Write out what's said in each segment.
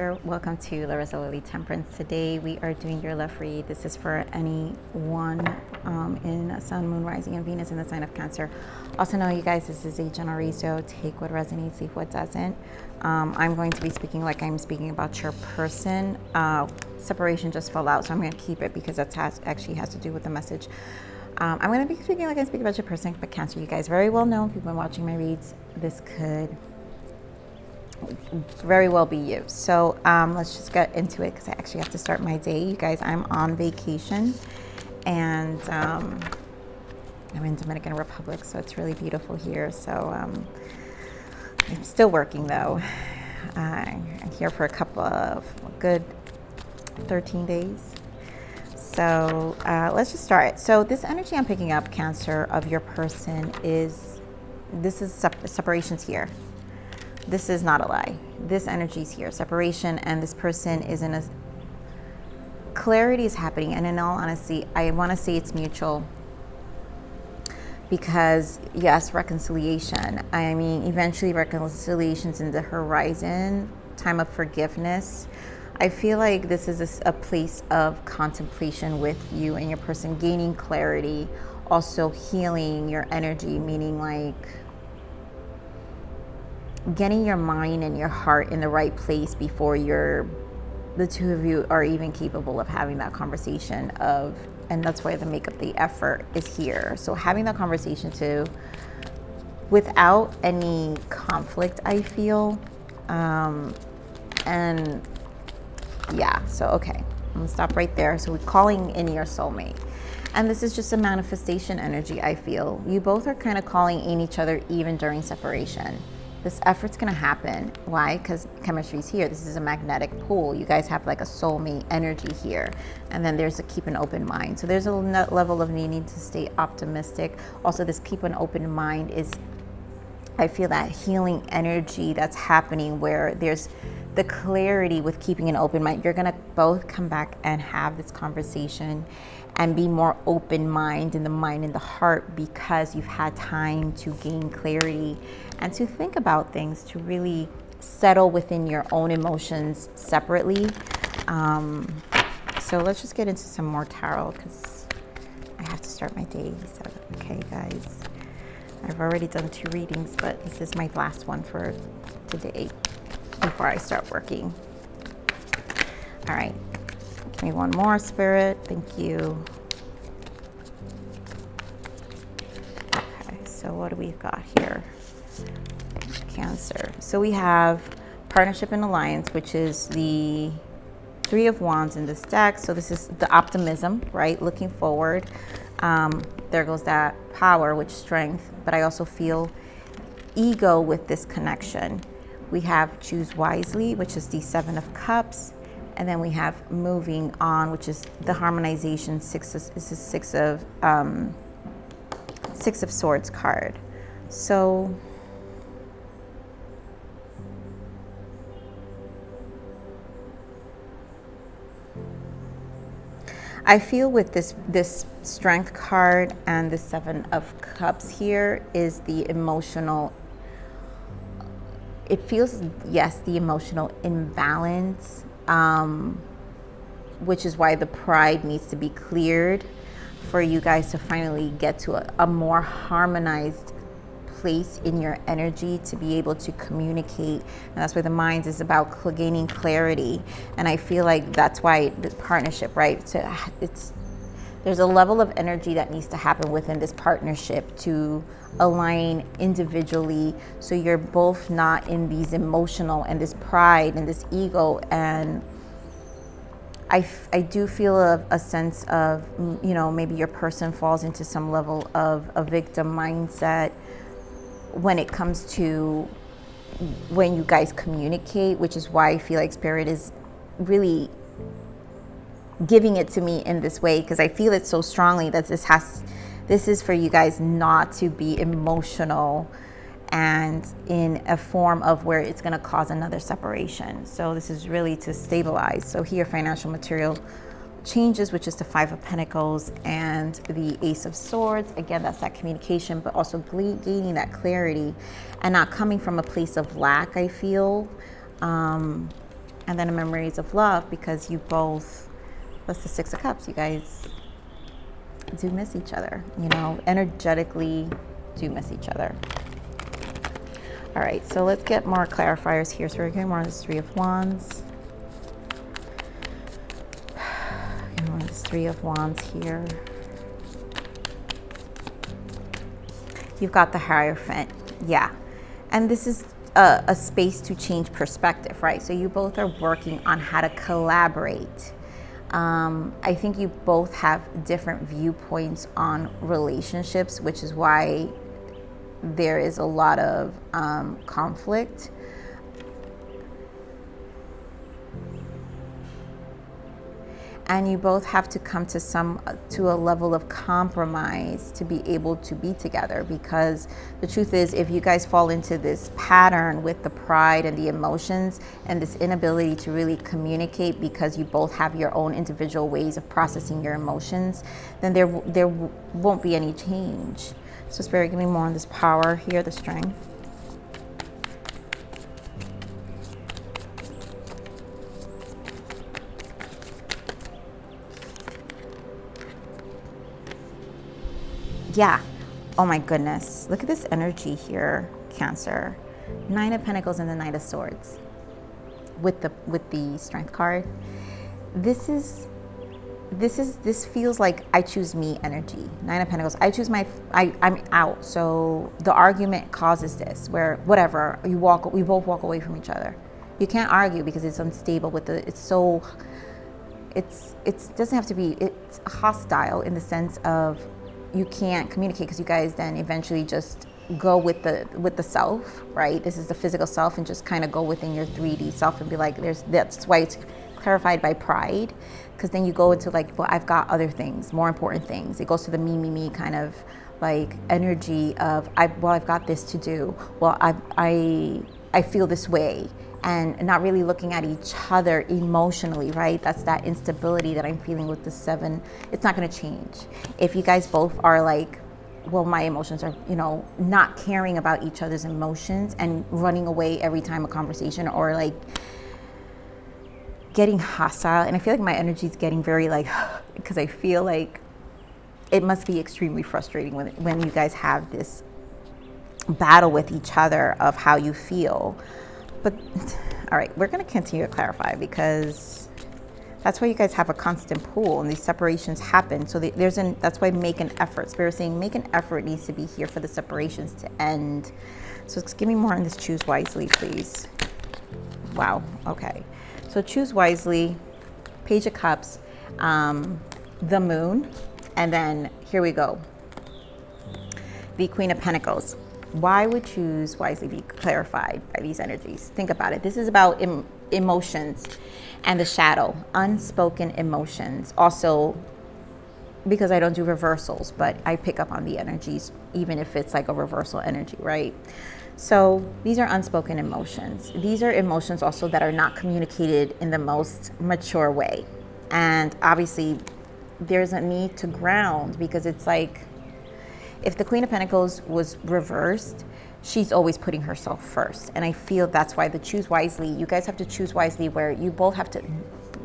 Cancer. Welcome to Larisa Lili Temperance. Today we are doing your love read. This is for anyone in Sun, Moon, Rising, and Venus in the sign of Cancer. Also know, you guys, this is a general read, so take what resonates, leave what doesn't. I'm going to be speaking like I'm speaking about your person. Separation just fell out, so I'm going to keep it because that actually has to do with the message. I'm going to be speaking like I'm speaking about your person, but Cancer, you guys very well know, if you've been watching my reads, this could very well be you. So let's just get into it because I actually have to start my day. You guys, I'm on vacation and I'm in Dominican Republic, so it's really beautiful here. So I'm still working though. I'm here for a good 13 days. So let's just start. So this energy I'm picking up, Cancer, of your person is separations here. This is not a lie. This energy is here, separation, and this person is in a clarity is happening. And in all honesty, I want to say it's mutual because yes, reconciliation. I mean, eventually reconciliation's in the horizon, time of forgiveness. I feel like this is a place of contemplation with you and your person, gaining clarity, also healing your energy, meaning like getting your mind and your heart in the right place before the two of you are even capable of having that conversation and that's why the effort is here. So having that conversation without any conflict, I feel, and yeah, so okay, I'm gonna stop right there. So we're calling in your soulmate. And this is just a manifestation energy, I feel. You both are kind of calling in each other even during separation. This effort's gonna happen. Why? Because chemistry is here. This is a magnetic pull. You guys have like a soulmate energy here. And then there's a keep an open mind. So there's a level of needing to stay optimistic. Also, this keep an open mind is, I feel that healing energy that's happening where there's the clarity with keeping an open mind. You're gonna both come back and have this conversation and be more open mind in the mind and the heart because you've had time to gain clarity and to think about things, to really settle within your own emotions separately. So let's just get into some more tarot because I have to start my day. So, okay, guys, I've already done 2 readings, but this is my last one for today before I start working. All right. Give me one more, Spirit. Thank you. Okay, so what do we got here? Cancer. So we have partnership and alliance, which is the 3 of Wands in this deck. So this is the optimism, right? Looking forward. There goes that power, which strength. But I also feel ego with this connection. We have choose wisely, which is the 7 of Cups. And then we have moving on, which is the harmonization. Six of Swords card. So I feel with this strength card and the 7 of Cups here is the emotional. It feels, yes, the emotional imbalance. Which is why the pride needs to be cleared for you guys to finally get to a more harmonized place in your energy to be able to communicate. And that's why the mind is about gaining clarity. And I feel like that's why the partnership, right? So there's a level of energy that needs to happen within this partnership to align individually so you're both not in these emotional and this pride and this ego. And I do feel a sense of, you know, maybe your person falls into some level of a victim mindset when it comes to when you guys communicate, which is why I feel like Spirit is really giving it to me in this way, because I feel it so strongly that this is for you guys not to be emotional and in a form of where it's going to cause another separation. So this is really to stabilize. So here, financial material changes, which is the 5 of Pentacles and the Ace of Swords. Again, that's that communication, but also gaining that clarity and not coming from a place of lack, I feel. And And then a memories of love, because you both, that's the Six of Cups, you guys do miss each other, you know, energetically do miss each other. All right, so let's get more clarifiers here. So we're getting more on this Three of Wands. Getting more on this Three of Wands here. You've got the Hierophant, yeah. And this is a space to change perspective, right? So you both are working on how to collaborate. I think you both have different viewpoints on relationships, which is why there is a lot of conflict. And you both have to come to a level of compromise to be able to be together, because the truth is, if you guys fall into this pattern with the pride and the emotions and this inability to really communicate because you both have your own individual ways of processing your emotions, then there won't be any change. So Spirit, give me more on this power here, the strength. Yeah. Oh my goodness. Look at this energy here, Cancer. Nine of Pentacles and the Knight of Swords with the Strength card. This feels like I choose me energy. Nine of Pentacles. I'm out. So the argument causes this, where whatever, we both walk away from each other. You can't argue because it's unstable it doesn't have to be, it's hostile in the sense of you can't communicate, because you guys then eventually just go with the self, right? This is the physical self, and just kind of go within your 3D self and be like, that's why it's clarified by pride, because then you go into like, well, I've got other things, more important things. It goes to the me kind of like energy of I've got this to do. Well, I feel this way, and not really looking at each other emotionally, right? That's that instability that I'm feeling with the 7. It's not going to change. If you guys both are like, well, my emotions are, you know, not caring about each other's emotions and running away every time a conversation, or like getting hostile. And I feel like my energy is getting very like, because I feel like it must be extremely frustrating when you guys have this battle with each other of how you feel. But all right, we're going to continue to clarify, because that's why you guys have a constant pool and these separations happen. So that's why make an effort. Spirit saying make an effort needs to be here for the separations to end. So give me more on this choose wisely, please. Wow. Okay. So choose wisely, Page of Cups, the Moon, and then here we go. The Queen of Pentacles. Why would choose wisely be clarified by these energies? Think about it. This is about emotions and the shadow, unspoken emotions. Also, because I don't do reversals, but I pick up on the energies, even if it's like a reversal energy, right? So these are unspoken emotions. These are emotions also that are not communicated in the most mature way. And obviously, there's a need to ground, because it's like, if the Queen of Pentacles was reversed, she's always putting herself first. And I feel that's why the choose wisely, you guys have to choose wisely, where you both have to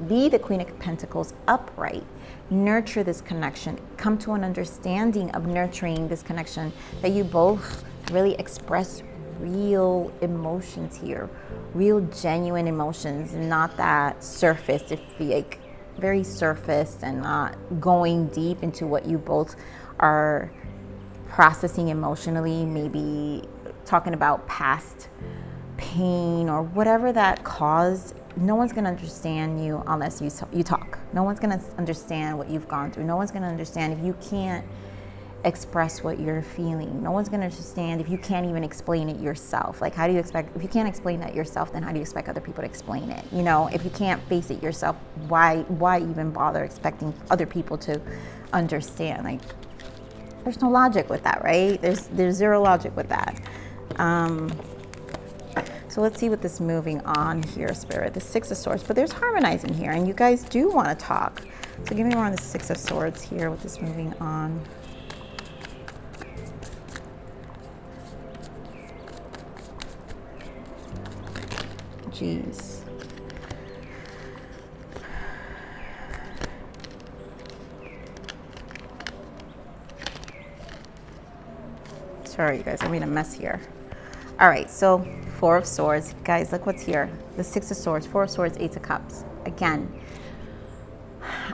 be the Queen of Pentacles upright, nurture this connection, come to an understanding of nurturing this connection, that you both really express real emotions here, real genuine emotions, not that surface, if like very surface and not going deep into what you both are processing emotionally, maybe talking about past pain or whatever that caused. No one's going to understand you unless you talk. No one's going to understand what you've gone through. No one's going to understand if you can't express what you're feeling. No one's going to understand if you can't even explain it yourself. Like, how do you expect, if you can't explain that yourself, then how do you expect other people to explain it? You know, if you can't face it yourself, why even bother expecting other people to understand? Like, there's no logic with that, right? There's zero logic with that. So let's see what this moving on here, Spirit. The Six of Swords, but there's harmonizing here, and you guys do want to talk. So give me more on the Six of Swords here with this moving on. Jeez. Sorry, you guys, I made a mess here. All right, so Four of Swords. Guys, look what's here. The Six of Swords, Four of Swords, Eight of Cups. Again,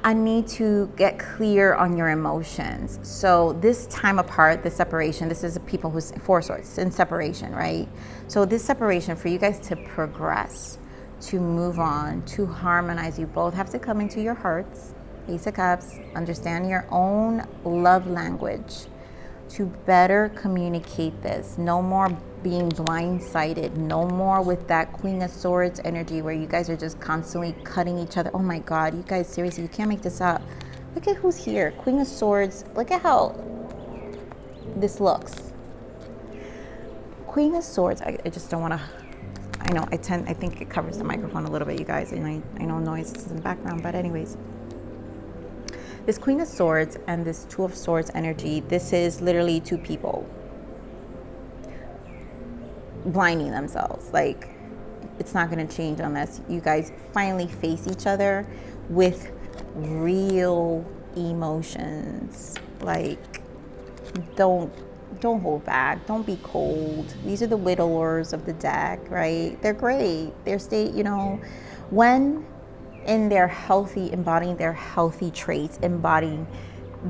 I need to get clear on your emotions. So this time apart, the separation, this is people who's Four of Swords in separation, right? So this separation for you guys to progress, to move on, to harmonize, you both have to come into your hearts, Ace of Cups, understand your own love language to better communicate this. No more being blindsided. No more with that Queen of Swords energy where you guys are just constantly cutting each other. Oh my God, you guys, seriously, you can't make this up. Look at who's here. Queen of Swords. Look at how this looks. Queen of Swords. I just don't want to, I think it covers the microphone a little bit, you guys. And I know noise is in the background, but anyways. This Queen of Swords and this Two of Swords energy, this is literally two people blinding themselves. Like, it's not going to change unless you guys finally face each other with real emotions. Like, don't hold back. Don't be cold. These are the widowers of the deck, right? They're great. They're when in their healthy, embodying their healthy traits,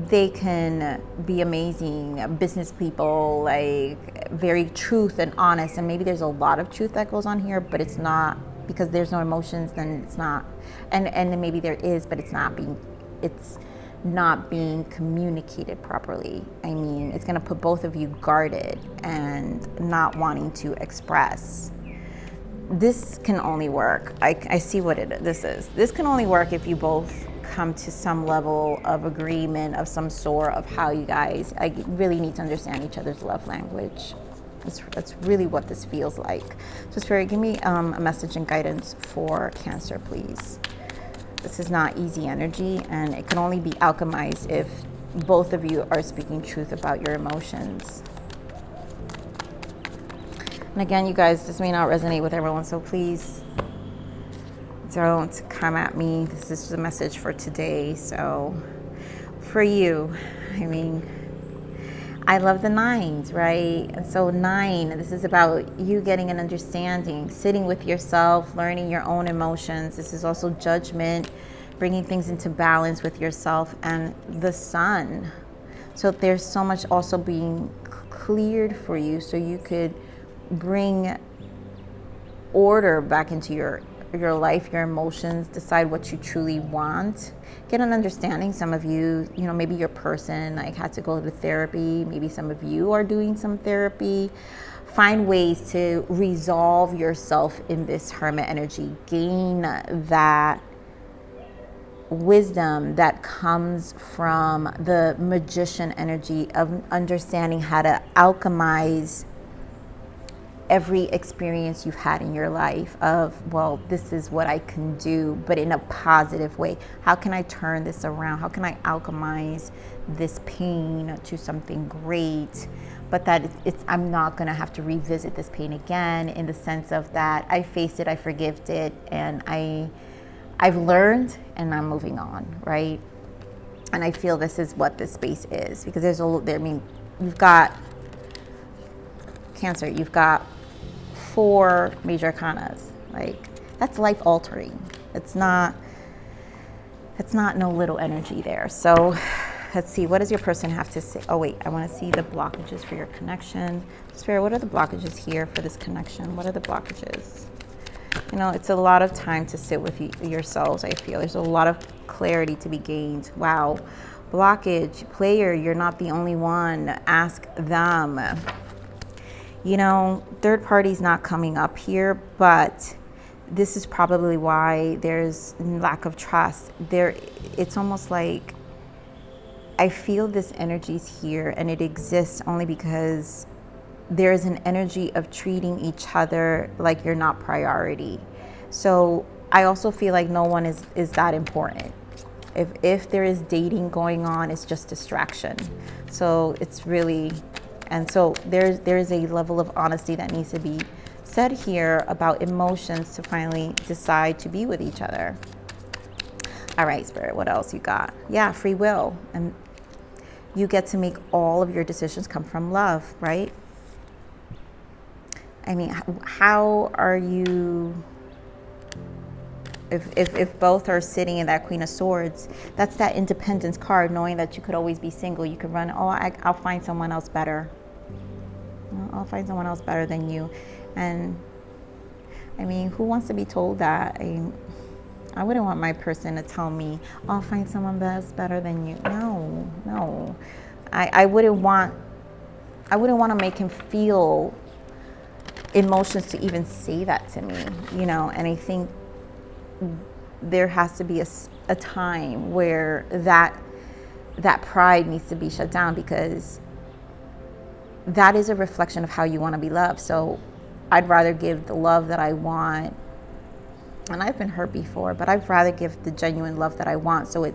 they can be amazing business people, like very truth and honest. And maybe there's a lot of truth that goes on here, but it's not, because there's no emotions, then it's not. And then maybe there is, but it's not being communicated properly. I mean, it's gonna put both of you guarded and not wanting to express. This can only work. I see what this is. This can only work if you both come to some level of agreement of some sort of how you guys really need to understand each other's love language. That's really what this feels like. So Spirit, give me a message and guidance for Cancer, please. This is not easy energy, and it can only be alchemized if both of you are speaking truth about your emotions. And again, you guys, this may not resonate with everyone, so please don't come at me. This is the message for today. So for you, I mean, I love the nines, right? And so 9, this is about you getting an understanding, sitting with yourself, learning your own emotions. This is also judgment, bringing things into balance with yourself, and the Sun. So there's so much also being cleared for you so you could bring order back into your life, your emotions, decide what you truly want, get an understanding. Some of you, maybe your person had to go to therapy. Maybe some of you are doing some therapy. Find ways to resolve yourself in this Hermit energy. Gain that wisdom that comes from the Magician energy of understanding how to alchemize every experience you've had in your life of, well, this is what I can do, but in a positive way. How can I turn this around? How can I alchemize this pain to something great? But that I'm not going to have to revisit this pain again, in the sense of that I faced it, I forgived it, and I've learned and I'm moving on, right? And I feel this is what this space is, because you've got Cancer, you've got 4 major arcanas. Like, that's life altering. It's not no little energy there. So let's see, what does your person have to say? Oh wait, I want to see the blockages for your connection. Spirit, what are the blockages here for this connection? What are the blockages? It's a lot of time to sit with yourselves. I feel there's a lot of clarity to be gained. Wow. Blockage, player, you're not the only one. Ask them. Third party's not coming up here, but this is probably why there's lack of trust. It's almost like I feel this energy's here, and it exists only because there's an energy of treating each other like you're not priority. So I also feel like no one is that important. If there is dating going on, it's just distraction. So it's really, and so there's a level of honesty that needs to be said here about emotions to finally decide to be with each other. All right, Spirit, what else you got? Yeah, free will. And you get to make all of your decisions come from love, right? I mean, how are you, if both are sitting in that Queen of Swords, that's that independence card, knowing that you could always be single. You could run, I'll find someone else better. I'll find someone else better than you. And I mean, who wants to be told that? I wouldn't want my person to tell me, I'll find someone that's better than you. No. I wouldn't want to make him feel emotions to even say that to me, you know. And I think there has to be a time where that pride needs to be shut down, because that is a reflection of how you want to be loved. So I'd rather give the love that I want, and I've been hurt before, but I'd rather give the genuine love that I want, so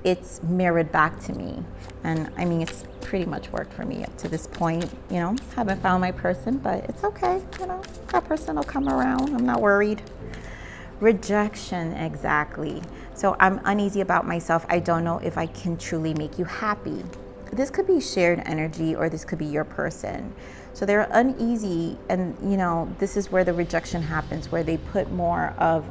it's mirrored back to me. And I mean, it's pretty much worked for me up to this point, you know. Haven't found my person, but it's okay, you know. That person will come around. I'm not worried. Rejection, exactly. So I'm uneasy about myself. I don't know if I can truly make you happy. This could be shared energy, or this could be your person. So they're uneasy, and you know, this is where the rejection happens, where they put more of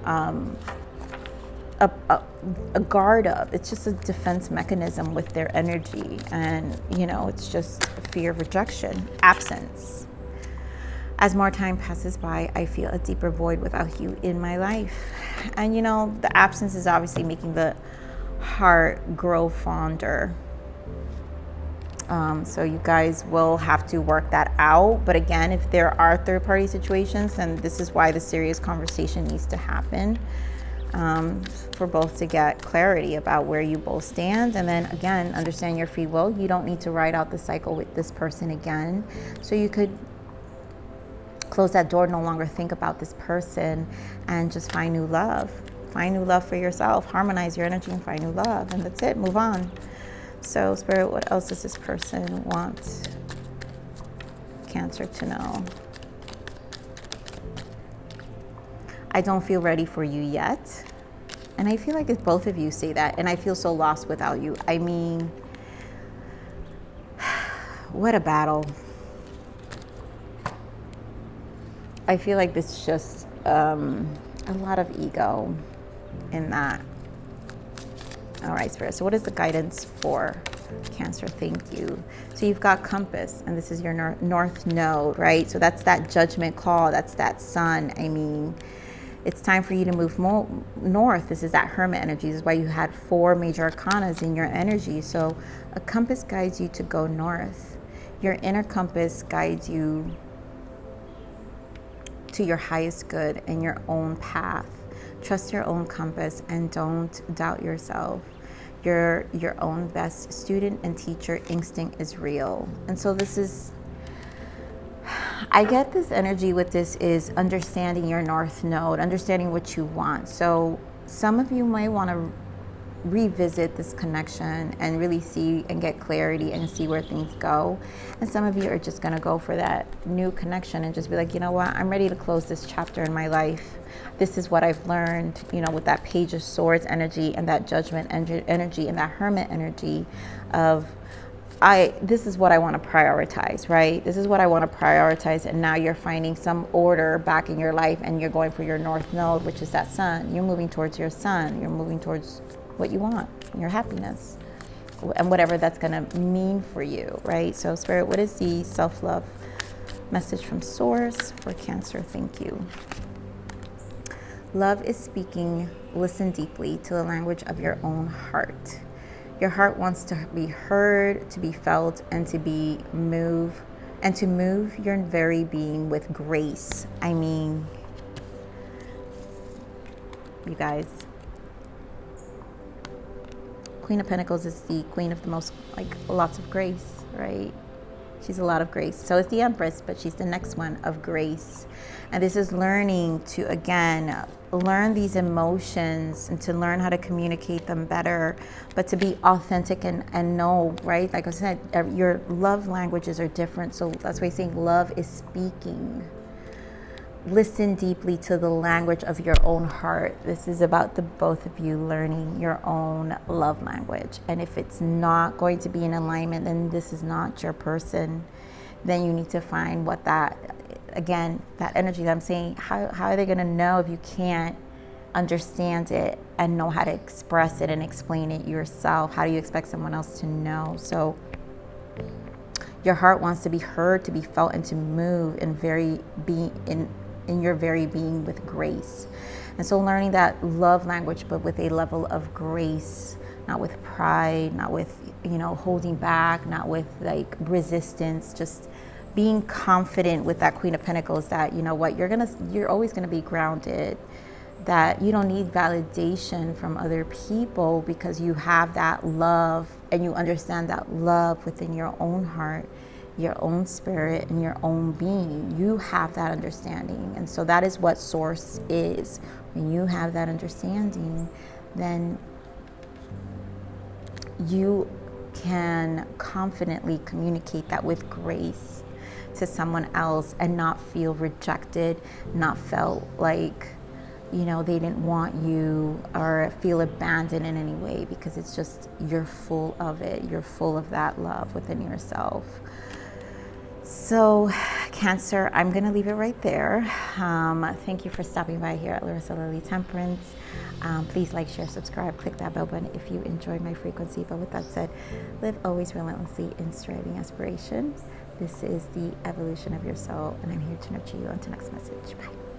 a guard up. It's just a defense mechanism with their energy, and you know, it's just fear of rejection, absence. As more time passes by, I feel a deeper void without you in my life. And you know, the absence is obviously making the heart grow fonder. So you guys will have to work that out. But again, if there are third-party situations, then this is why the serious conversation needs to happen, for both to get clarity about where you both stand. And then again, understand your free will. You don't need to ride out the cycle with this person again. So you could close that door, no longer think about this person, and just find new love. Find new love for yourself. Harmonize your energy and find new love. And that's it. Move on. So, Spirit, what else does this person want Cancer to know? I don't feel ready for you yet. And I feel like if both of you say that, and I feel so lost without you. I mean, what a battle. I feel like it's just a lot of ego in that. All right, Spirit. So what is the guidance for Cancer? Thank you. So you've got compass, and this is your north node, right? So that's that judgment call. That's that sun. I mean, it's time for you to move north. This is that hermit energy. This is why you had 4 major arcanas in your energy. So a compass guides you to go north. Your inner compass guides you to your highest good and your own path. Trust your own compass and don't doubt yourself. Your own best student and teacher. Instinct is real. And so this is, I get this energy with this is understanding your north node, understanding what you want. So some of you might want to revisit this connection and really see and get clarity and see where things go. And some of you are just going to go for that new connection and just be like, you know what, I'm ready to close this chapter in my life. This is what I've learned, you know, with that Page of Swords energy and that Judgment energy and that Hermit energy of, this is what I want to prioritize, right? This is what I want to prioritize. And now you're finding some order back in your life, and you're going for your north node, which is that sun. You're moving towards your sun. You're moving towards what you want, your happiness, and whatever that's going to mean for you, right? So Spirit, what is the self-love message from Source for Cancer? Thank you. Love is speaking. Listen deeply to the language of your own heart. Your heart wants to be heard, to be felt, and to move your very being with grace. I mean, you guys, Queen of Pentacles is the queen of the most, lots of grace, right? She's a lot of grace. So is the Empress, but she's the next one of grace. And this is learning to, again, learn these emotions and to learn how to communicate them better, but to be authentic and know, right? Like I said, your love languages are different. So that's why I'm saying love is speaking. Listen deeply to the language of your own heart. This is about the both of you learning your own love language. And if it's not going to be in alignment, then this is not your person. Then you need to find what that again, that energy that I'm saying, how are they going to know if you can't understand it and know how to express it and explain it yourself? How do you expect someone else to know? So your heart wants to be heard, to be felt, and to move in your very being with grace. And so learning that love language, but with a level of grace, not with pride, not with, holding back, not with like resistance, just being confident with that Queen of Pentacles that, you're always going to be grounded, that you don't need validation from other people because you have that love and you understand that love within your own heart, your own spirit, and your own being. You have that understanding. And so that is what Source is. When you have that understanding, then you can confidently communicate that with grace to someone else and not feel rejected, not felt like, they didn't want you, or feel abandoned in any way, because it's just, you're full of it. You're full of that love within yourself. So Cancer, I'm going to leave it right there. Thank you for stopping by here at Larisa Lili Temperance. Please like, share, subscribe, click that bell button if you enjoy my frequency. But with that said, live always relentlessly in striving aspiration. This is the evolution of your soul, and I'm here to nurture you. Until next message. Bye.